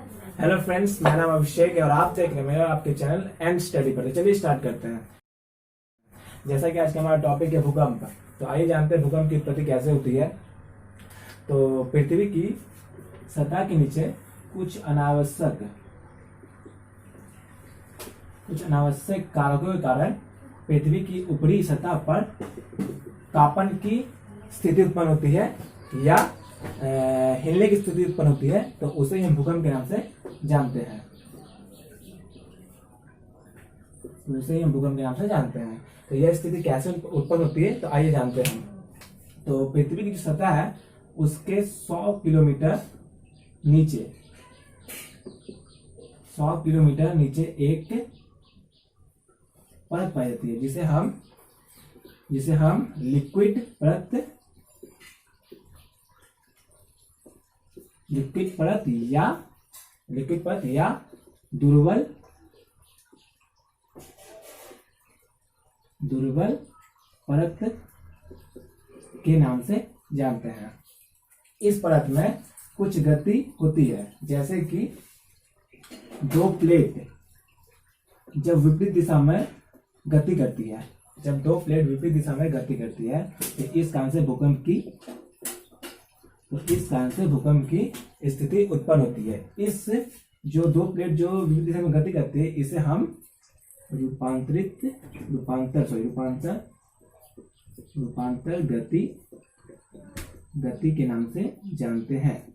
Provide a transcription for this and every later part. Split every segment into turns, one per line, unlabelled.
Hello friends, मेरा नाम अभिषेक है और आप देख रहे हैं मेरा आपके चैनल एंड स्टडी पर। चलिए स्टार्ट करते हैं। जैसा कि आज का हमारा टॉपिक है भूकंप, तो आइए जानते हैं भूकंप की उत्पत्ति कैसे होती है। तो पृथ्वी की सतह के नीचे कुछ अनावश्यक कारकों के कारण पृथ्वी की ऊपरी सतह पर कांपन की स्थिति उत्पन्न होती है या हिलने की स्थिति उत्पन्न होती है, तो उसे हम भूकंप के नाम से जानते हैं। तो यह स्थिति कैसे उत्पन्न होती है, तो आइए जानते हैं। तो पृथ्वी की जो सतह है उसके 100 किलोमीटर नीचे एक परत पाई जाती है जिसे हम लिक्विड परत या दुर्बल परत के नाम से जानते हैं। इस परत में कुछ गति होती है, जैसे कि दो प्लेट जब विपरीत दिशा में गति करती है तो इस कारण से भूकंप की स्थिति उत्पन्न होती है। इस जो दो प्लेट जो विपरीत दिशा में गति करती है इसे हम रूपांतर गति के नाम से जानते हैं।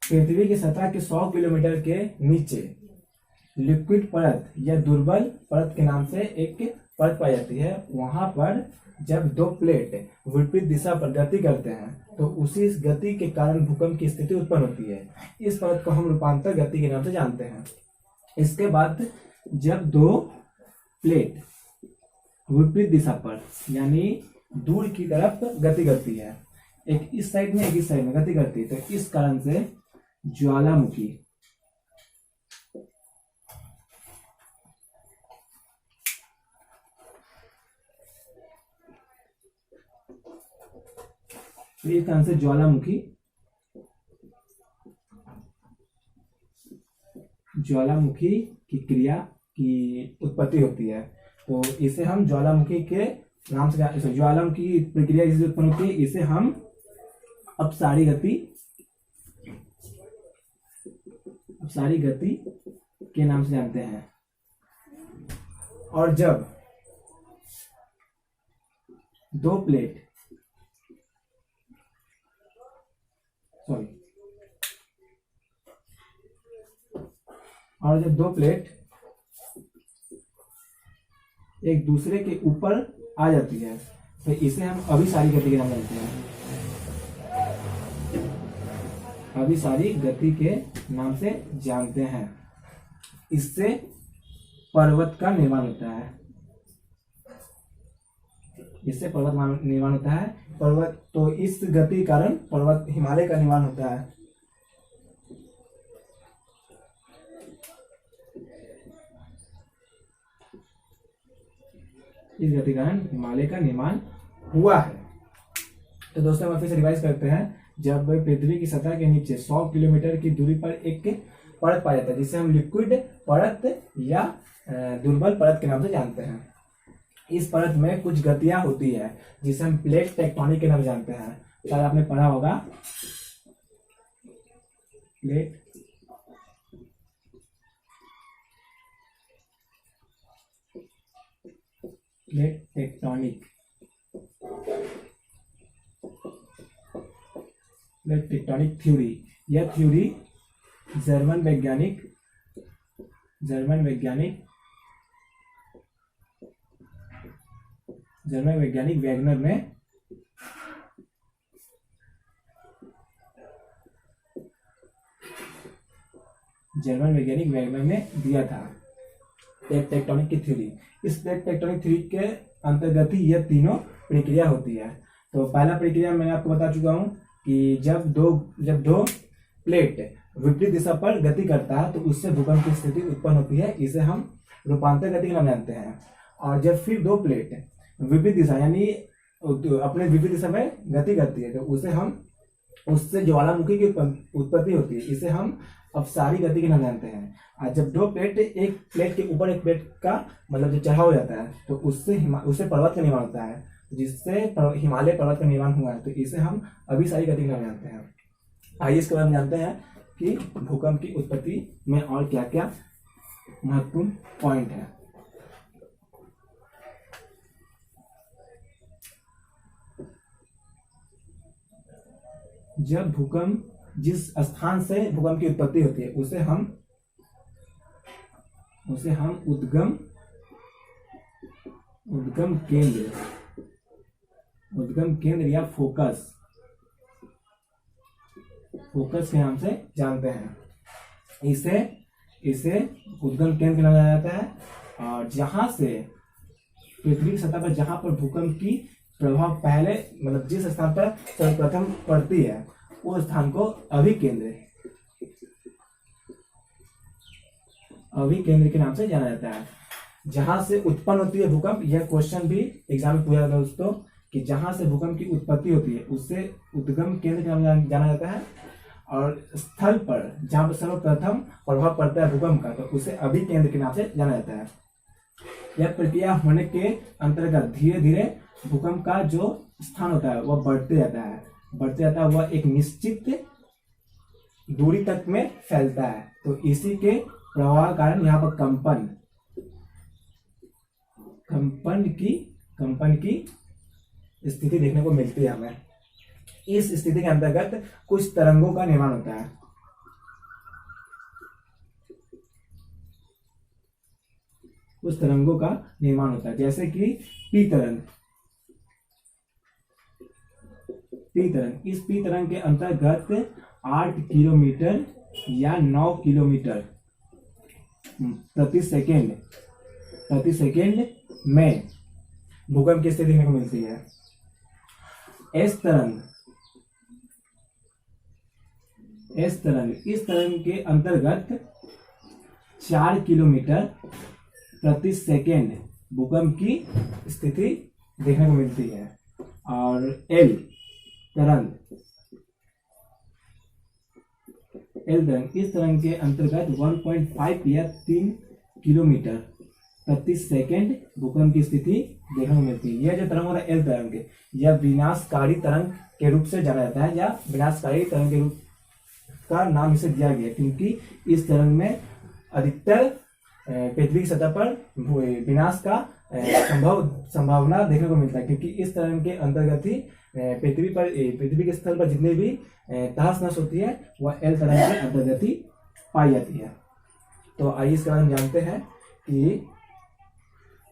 पृथ्वी की सतह के 100 किलोमीटर के नीचे लिक्विड परत या दुर्बल परत के नाम से एक परत पाई जाती है। वहां पर जब दो प्लेट विपरीत दिशा पर गति करते हैं तो उसी गति के कारण भूकंप की स्थिति उत्पन्न होती है। इस परत को हम रूपांतर गति के नाम से जानते हैं। इसके बाद जब दो प्लेट विपरीत दिशा पर यानी दूर की तरफ गति करती है, एक इस साइड में एक इस साइड में गति करती है, तो इस कारण से ज्वालामुखी ज्वालामुखी की क्रिया की उत्पत्ति होती है। तो इसे हम ज्वालामुखी के नाम से ज्वालामुखी की प्रक्रिया जिससे उत्पन्न होती है इसे हम अपसारी गति के नाम से जानते हैं। और जब दो प्लेट एक दूसरे के ऊपर आ जाती है तो इसे हम अभिसारी गति के नाम जानते हैं। अभिसारी गति के नाम से जानते हैं। इससे पर्वत का निर्माण होता है। पर्वत तो इस गति के कारण पर्वत हिमालय का निर्माण होता है। इस गति के कारण हिमालय का निर्माण हुआ है। तो दोस्तों हम फिर से रिवाइज करते हैं। जब पृथ्वी की सतह के नीचे 100 किलोमीटर की दूरी पर एक परत पाया जाता है जिसे हम लिक्विड परत या दुर्बल परत के नाम से जानते हैं। इस परत में कुछ गतियां होती है जिसे हम प्लेट टेक्टोनिक के नाम जानते हैं। शायद आपने पढ़ा होगा प्लेट टेक्टोनिक थ्योरी। यह थ्योरी जर्मन वैज्ञानिक वैगनर ने दिया था प्लेट टेक्टोनिक की थ्योरी। इस प्लेट टेक्टोनिक थ्योरी के अंतर्गत ही यह तीनों प्रक्रिया होती है। तो पहला प्रक्रिया मैंने आपको बता चुका हूं कि जब दो प्लेट विपरीत दिशा पर गति करता है तो उससे भूकंप की स्थिति उत्पन्न होती है। इसे हम रूपांतर गति के नाम जानते हैं। और जब फिर दो प्लेट विपरीत दिशा यानी अपने विपरीत दिशा में गति करती है तो उसे हम उससे ज्वालामुखी की उत्पत्ति होती है, इसे हम अपसारी गति के नाम जानते हैं। और जब दो प्लेट, एक प्लेट के ऊपर एक प्लेट का मतलब जो चढ़ाव हो जाता है, तो उससे पर्वत का निर्माण होता है, जिससे हिमालय पर्वत का निर्माण हुआ है, तो इसे हम अभिसारी गति के नाम जानते हैं। आइए इसके बारे में जानते हैं कि भूकंप की उत्पत्ति में और क्या क्या महत्वपूर्ण पॉइंट है। जब भूकंप, जिस स्थान से भूकंप की उत्पत्ति होती है, उसे हम उद्गम केंद्र या फोकस के नाम से जानते हैं। इसे उद्गम केंद्र के नाम जाना जाता है। और जहां से पृथ्वी की सतह पर जहां पर भूकंप की प्रभाव पहले मतलब जिस स्थान पर सर्वप्रथम पड़ती है, उस स्थान को अभिकेंद्र के नाम से जाना जाता है। जहां से उत्पन्न होती है भूकंप, यह क्वेश्चन भी एग्जाम में पूछा जाता है दोस्तों, कि जहां से भूकंप की उत्पत्ति होती है उसे उद्गम केंद्र के नाम जाना जाता है। और स्थल पर जहां पर सर्वप्रथम प्रभाव पड़ता है भूकंप का, तो उसे अभिकेंद्र के नाम से जाना जाता है। यह प्रक्रिया होने के अंतर्गत धीरे धीरे भूकंप का जो स्थान होता है वह बढ़ते जाता है, वह एक निश्चित दूरी तक में फैलता है। तो इसी के प्रभाव के कारण यहाँ पर कंपन की स्थिति देखने को मिलती है हमें। इस स्थिति के अंतर्गत कुछ तरंगों का निर्माण होता है। जैसे कि पी तरंग। इस पी तरंग के अंतर्गत 8 किलोमीटर या 9 किलोमीटर प्रति सेकेंड में भूकंप की स्थिति देखने को मिलती है। एस तरंग इस तरंग के अंतर्गत 4 किलोमीटर प्रति सेकेंड भूकंप की स्थिति देखने को मिलती है। और एल तरंग इस तरंग के अंतर्गत 1.5 या 3 किलोमीटर प्रति सेकेंड भूकंप की स्थिति देखने को मिलती है। यह जो तरंग होता है एल तरंग के, यह विनाशकारी तरंग के रूप से जाना जाता है, या विनाशकारी तरंग के रूप का नाम इसे दिया गया, क्योंकि इस तरंग में अधिकतर पृथ्वी की सतह पर विनाश का संभावना देखने को मिलता है, क्योंकि इस तरंग के अंतर्गत ही पृथ्वी के स्थल पर जितनी भी तहस नहस होती है वह एल तरंग के अंतर्गत ही पाई जाती है। तो आइए इसके बारे में जानते हैं कि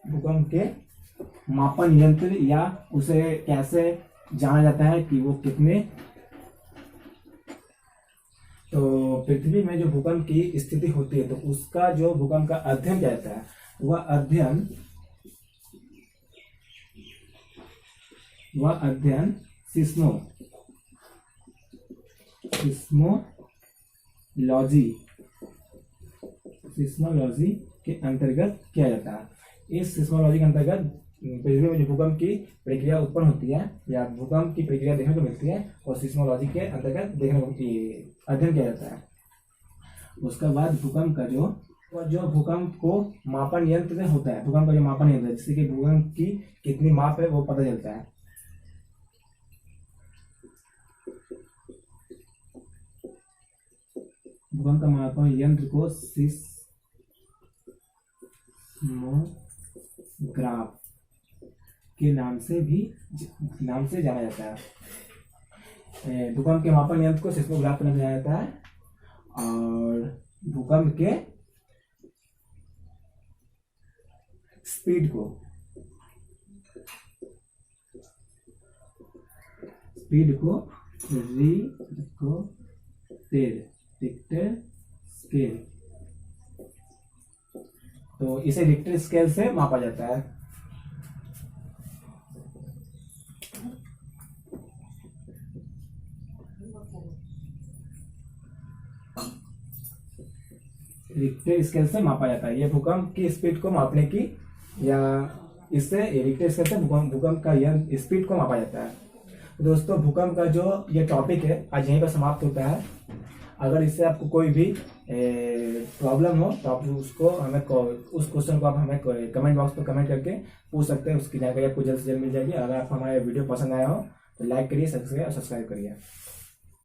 भूकंप के मापन यंत्र या उसे कैसे जाना जाता है कि वो कितने। तो पृथ्वी में जो भूकंप की स्थिति होती है, तो उसका जो भूकंप का अध्ययन किया जाता है, वह अध्ययन सिस्मोलॉजी के अंतर्गत किया जाता है। इस सिस्मोलॉजी के अंतर्गत पृथ्वी में जो भूकंप की प्रक्रिया उत्पन्न होती है या भूकंप की प्रक्रिया देखने को मिलती है, और सिस्मोलॉजी के अंतर्गत देखने को अध्ययन किया जाता है। उसके बाद भूकंप का जो भूकंप को मापन यंत्र में होता है, भूकंप का जो मापन यंत्र है, जिससे कि भूकंप की कितनी माप है वो पता चलता है। भूकंप का मापन यंत्र को सिस्मोग्राफ के नाम से जाना जाता है। भूकंप के मापन यंत्र को सिस्मोग्राफ के नाम से जाना जाता है। और भूकंप के स्पीड को रिक्टर स्केल, तो इसे रिक्टर स्केल से मापा जाता है। रिक्टर स्केल से मापा जाता है। यह भूकंप की स्पीड को मापने की, या इससे रिक्टर स्केल से भूकंप का यह स्पीड को मापा जाता है। दोस्तों भूकंप का जो ये टॉपिक है आज यहीं पर समाप्त होता है। अगर इससे आपको कोई भी प्रॉब्लम हो तो आप उसको हमें उस क्वेश्चन को आप हमें कमेंट बॉक्स पर कमेंट करके पूछ सकते हैं। उसकी जानकारी आपको जल्द से जल्द मिल जाएगी। अगर आपको हमारा वीडियो पसंद आया हो तो लाइक करिए, सब्सक्राइब करिए।